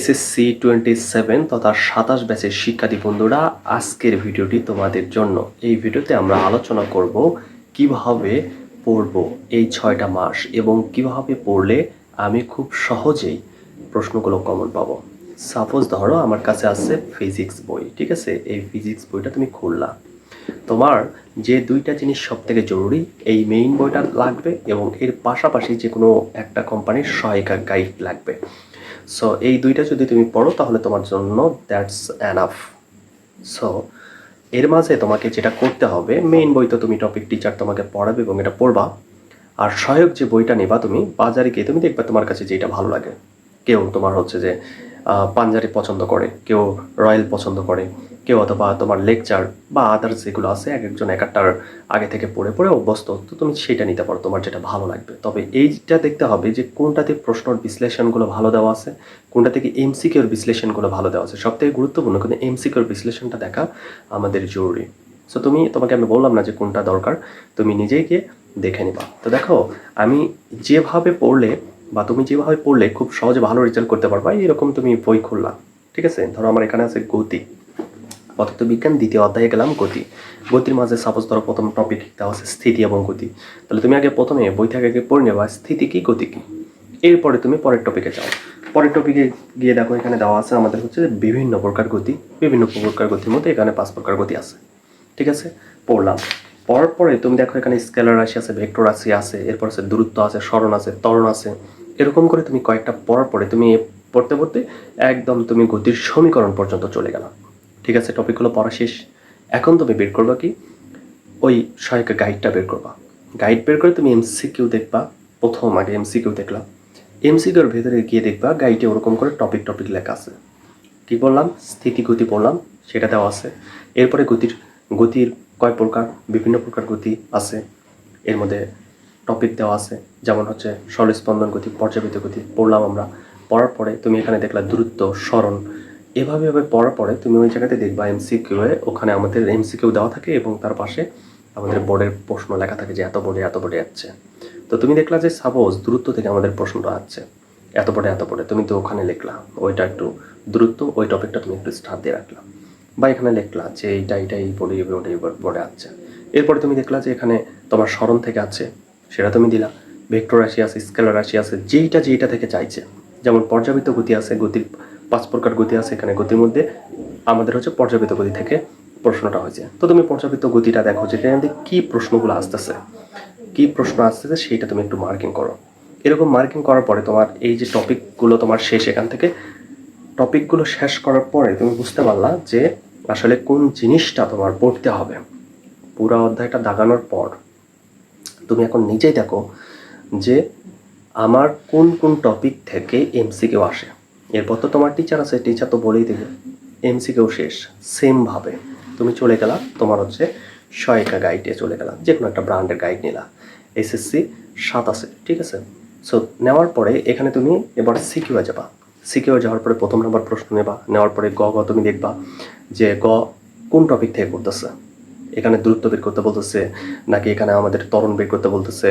SSC 27 তথা 27 ব্যাচের শিক্ষার্থী বন্ধুরা, আজকের ভিডিওটি তোমাদের জন্য। এই ভিডিওতে আমরা আলোচনা করব কিভাবে পড়ব এই 6টা মাস এবং কিভাবে পড়লে আমি খুব সহজেই প্রশ্নগুলো কমন পাবো। সাপোজ ধরো আমার কাছে আছে ফিজিক্স বই, ঠিক আছে? এই ফিজিক্স বইটা তুমি খুললা, তোমার যে দুইটা জিনিস সবথেকে জরুরি, এই মেইন বইটা লাগবে এবং এর পাশাপাশি যে কোনো একটা কোম্পানির সহায়িকা গাইড লাগবে। সো এই দুইটা যদি তুমি পড়ো তাহলে তোমার জন্য দ্যাটস এনাফ। সো এর মাঝে তোমাকে যেটা করতে হবে, মেইন বই তো তুমি টপিক টিচার তোমাকে পড়াবে এবং এটা পড়বা, আর সহায়ক যে বইটা নেবা তুমি বাজারে গিয়ে তুমি দেখবা তোমার কাছে যেটা ভালো লাগে। কেউ তোমার হচ্ছে যে পাঞ্জাবি পছন্দ করে, কেউ রয়্যাল পছন্দ করে, কেউ অথবা তোমার লেকচার বা আদার্স যেগুলো আছে এক একজন এক একটার আগে থেকে পড়ে পড়ে অভ্যস্ত, তো তুমি সেটা নিতে পারো তোমার যেটা ভালো লাগবে। তবে এইটা দেখতে হবে যে কোনটাতে প্রশ্নর বিশ্লেষণগুলো ভালো দেওয়া আছে, কোনটা থেকে এমসিকিউর বিশ্লেষণগুলো ভালো দেওয়া আছে। সবথেকে গুরুত্বপূর্ণ কিন্তু এমসিকিউর বিশ্লেষণটা দেখা আমাদের জরুরি। সো তোমাকে আমি বললাম না যে কোনটা দরকার, তুমি নিজেই গিয়ে দেখে নিবা। তো দেখো, আমি যেভাবে পড়লে বা তুমি যেভাবে পড়লে খুব সহজে ভালো রেজাল্ট করতে পারবা, এরকম তুমি বই খুললা, ঠিক আছে? ধরো আমার এখানে আছে গতি, পদার্থবিজ্ঞান দ্বিতীয় অধ্যায়ে গেলাম গতি। গতির মাঝে সাপোজ ধরো প্রথম টপিক দেওয়া আছে স্থিতি এবং গতি। তাহলে তুমি আগে প্রথমে বই থেকে আগে পড়ে নেবা স্থিতি কি গতি কি, এরপরে তুমি পরের টপিকে যাও। পরের টপিকে গিয়ে দেখো এখানে দেওয়া আছে আমাদের হচ্ছে বিভিন্ন প্রকার গতি। বিভিন্ন প্রকার গতির মধ্যে এখানে 5 প্রকার গতি আছে, ঠিক আছে? পড়লাম, পড়ার পরে তুমি দেখো এখানে স্কেলার রাশি আছে, ভেক্টর রাশি আছে, এরপর আছে দূরত্ব আছে, সরণ আছে, ত্বরণ আছে। এরকম করে তুমি কয়েকটা পড়ার পরে তুমি পড়তে পড়তে একদম তুমি গতির সমীকরণ পর্যন্ত চলে গেলাম, ঠিক আছে? টপিকগুলো পড়া শেষ। এখন তুমি বের করবা কি, ওই সহায়িকা গাইডটা বের করবা। গাইড বের করে তুমি এমসিকিউ দেখবা। প্রথম আগে এমসিকিউ দেখলাম, এমসিকিউর ভেতরে গিয়ে দেখবা গাইডে ওরকম করে টপিক টপিক লেখা আছে। কী বললাম? স্থিতি গতি পড়লাম, সেটা দেওয়া আছে। এরপরে গতির কয় প্রকার, বিভিন্ন প্রকার গতি আছে, এর মধ্যে টপিক দেওয়া আছে। যেমন হচ্ছে সরলস্পন্দন গতি, পর্যাবৃত্ত গতি পড়লাম আমরা। পড়ার পরে তুমি এখানে দেখলা দূরত্ব, সরণ। এভাবে পড়ার পরে তুমি ওই জায়গাতে দেখবা এমসিকিউ এ, ওখানে আমাদের এমসিকিউ দেওয়া থাকে এবং তার পাশে আমাদের বোর্ডের প্রশ্ন লেখা থাকে যে এত বোর্ডে যাচ্ছে। তো তুমি দেখলা যে সাপোজ দূরত্ব থেকে আমাদের প্রশ্নটা আসছে, এত বোর্ডে তুমি তো ওখানে লিখলা ওইটা একটু দূরত্ব, ওই টপিকটা তুমি একটু স্টার দিয়ে রাখলা, বা এখানে লিখলা যে এইটা এই বোর্ডে আসছে। এরপরে তুমি দেখলা যে এখানে তোমার সরণ থেকে আছে, সেটা তুমি দিলা। ভেক্টর রাশি আছে, স্কেলার রাশি আছে, যেইটা থেকে চাইছে। যেমন পর্যাবৃত্ত গতি আছে, গতির 5 প্রকার গতি আছে এখানে। গতির মধ্যে আমাদের হচ্ছে পর্যাবৃত্ত গতি থেকে প্রশ্নটা হয়েছে। তো তুমি পর্যাবৃত্ত গতিটা দেখো যে এখানে কী প্রশ্নগুলো আসতেছে, কী প্রশ্ন আসতেছে সেইটা তুমি একটু মার্কিং করো। এরকম মার্কিং করার পরে তোমার এই যে টপিকগুলো তোমার শেষ, এখান থেকে টপিকগুলো শেষ করার পরে তুমি বুঝতে পারলা যে আসলে কোন জিনিসটা তোমার পড়তে হবে। পুরো অধ্যায়টা দাগানোর পর তুমি এখন নিজেই দেখো যে আমার কোন কোন টপিক থেকে এমসিকিউ আসে। এরপর তো তোমার টিচার আছে, টিচার তো বলেই দেবে। এমসিকিউ শেষ, সেমভাবে তুমি চলে গেলা তোমার হচ্ছে সহায়িকা গাইডে চলে গেলা, যে কোনো একটা ব্র্যান্ডের গাইড নিলা, এসএসসি 27, ঠিক আছে? সো নেওয়ার পরে এখানে তুমি এবার সিকিউয়ে যাবা। সিকিউয়ে যাওয়ার পরে প্রথম নাম্বার প্রশ্ন নেবা, নেওয়ার পরে গ তুমি দেখবা যে কোন টপিক থেকে করতেছে। এখানে দূরত্ব বের করতে বলতেছে, নাকি এখানে আমাদের ত্বরণ বের করতে বলতেছে,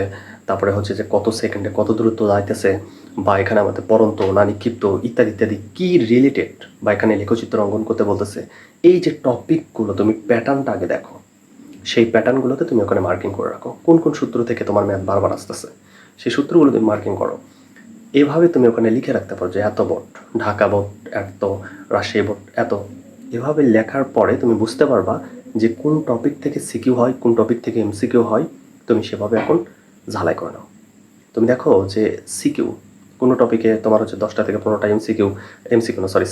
তারপরে হচ্ছে যে কত সেকেন্ডে কত দূরত্ব যাইতেছে, বা এখানে আমাদের পরন্ত না নিক্ষিপ্ত ইত্যাদি ইত্যাদি কি রিলেটেড, বা এখানে লেখচিত্র অঙ্কন করতে বলতেছে। এই যে টপিকগুলো তুমি প্যাটার্নটা আগে দেখো, সেই প্যাটার্নগুলোতে তুমি ওখানে মার্কিং করে রাখো। কোন কোন সূত্র থেকে তোমার ম্যাথ বারবার আসতেছে সেই সূত্রগুলো তুমি মার্কিং করো। এভাবে তুমি ওখানে লিখে রাখতে পারো যে এত বোর্ড, ঢাকা বোর্ড এত, রাজশাহী বোর্ড এত। এভাবে লেখার পরে তুমি বুঝতে পারবা যে কোন টপিক থেকে সিকিউ হয়, কোন টপিক থেকে এমসিকিউ হয়। তুমি সেভাবে এখন ঝালাই করে নাও। তুমি দেখো যে সিকিউ কোনো টপিকে তোমার হচ্ছে 10টা থেকে 15টা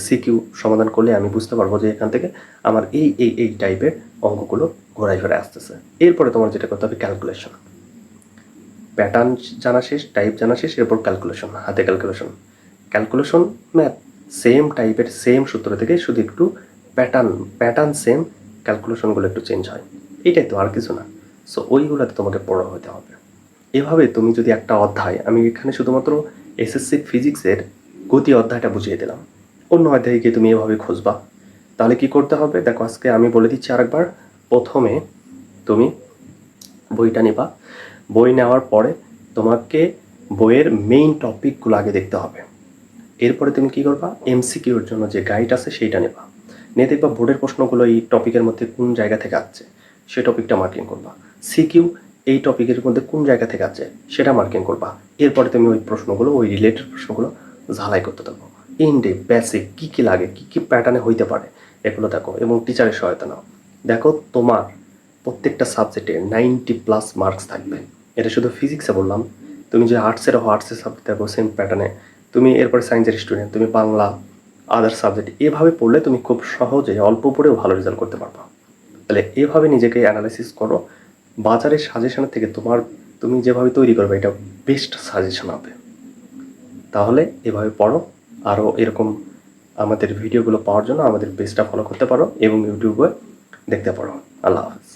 সিকিউ সমাধান করলে আমি বুঝতে পারবো যে এখান থেকে আমার এই টাইপের অঙ্কগুলো ঘোরায় ফেরায় আসতেছে। এরপরে তোমার যেটা করতে হবে ক্যালকুলেশন। প্যাটার্ন জানা শেষ, টাইপ জানা শেষ, এরপর ক্যালকুলেশন, হাতে ক্যালকুলেশন ম্যাথ সেম টাইপের, সেম সূত্র থেকে, শুধু একটু প্যাটার্ন সেম, ক্যালকুলেশনগুলো একটু চেঞ্জ হয়, এইটাই তো, আর কিছু না। সো ওইগুলোতে তোমাকে পড়া হতে হবে। এভাবে তুমি যদি একটা অধ্যায়, আমি এখানে শুধুমাত্র এসএসসি ফিজিক্সের গতি অধ্যায়টা বুঝিয়ে দিলাম, অন্য অধ্যায়ে গিয়ে তুমি এভাবে খুঁজবা। তাহলে কি করতে হবে দেখো, আজকে আমি বলে দিচ্ছি আরেকবার। প্রথমে তুমি বইটা নিবা, বই নেওয়ার পরে তোমাকে বইয়ের মেইন টপিকগুলো আগে দেখতে হবে। এরপরে তুমি কী করবা, এমসিকিউর জন্য যে গাইড আছে সেইটা নেবা, নিয়ে দেখবা বোর্ডের প্রশ্নগুলো এই টপিকের মধ্যে কোন জায়গা থেকে আসছে সেই টপিকটা মার্কিং করবা। সিকিউ এই টপিকের মধ্যে কোন জায়গা থেকে আসছে সেটা মার্কিং করবা। এরপরে তুমি ওই প্রশ্নগুলো, ওই রিলেটেড প্রশ্নগুলো ঝালাই করতে থাকো। ইনডে বেসিক কী কী লাগে, কী কী প্যাটার্নে হইতে পারে এগুলো দেখো, এবং টিচারের সহায়তা নাও। দেখো তোমার প্রত্যেকটা সাবজেক্টে 90+ মার্কস থাকবে। এটা শুধু ফিজিক্সে বললাম, তুমি যে আর্টসের সাবজেক্ট দেখো সেম প্যাটার্নে, তুমি এরপরে সায়েন্সের স্টুডেন্ট, তুমি বাংলা, আদার সাবজেক্ট এভাবে পড়লে তুমি খুব সহজে অল্প পড়েও ভালো রেজাল্ট করতে পারবা। তাহলে এভাবে নিজেকে অ্যানালাইসিস করো, বাজারের সাজেশনের থেকে তুমি যেভাবে তৈরি করবে এটা বেস্ট সাজেশন হবে। তাহলে এভাবে পড়ো, আরও এরকম আমাদের ভিডিওগুলো পাওয়ার জন্য আমাদের পেজটা ফলো করতে পারো এবং ইউটিউবে দেখতে পারো। আল্লাহ হাফেজ।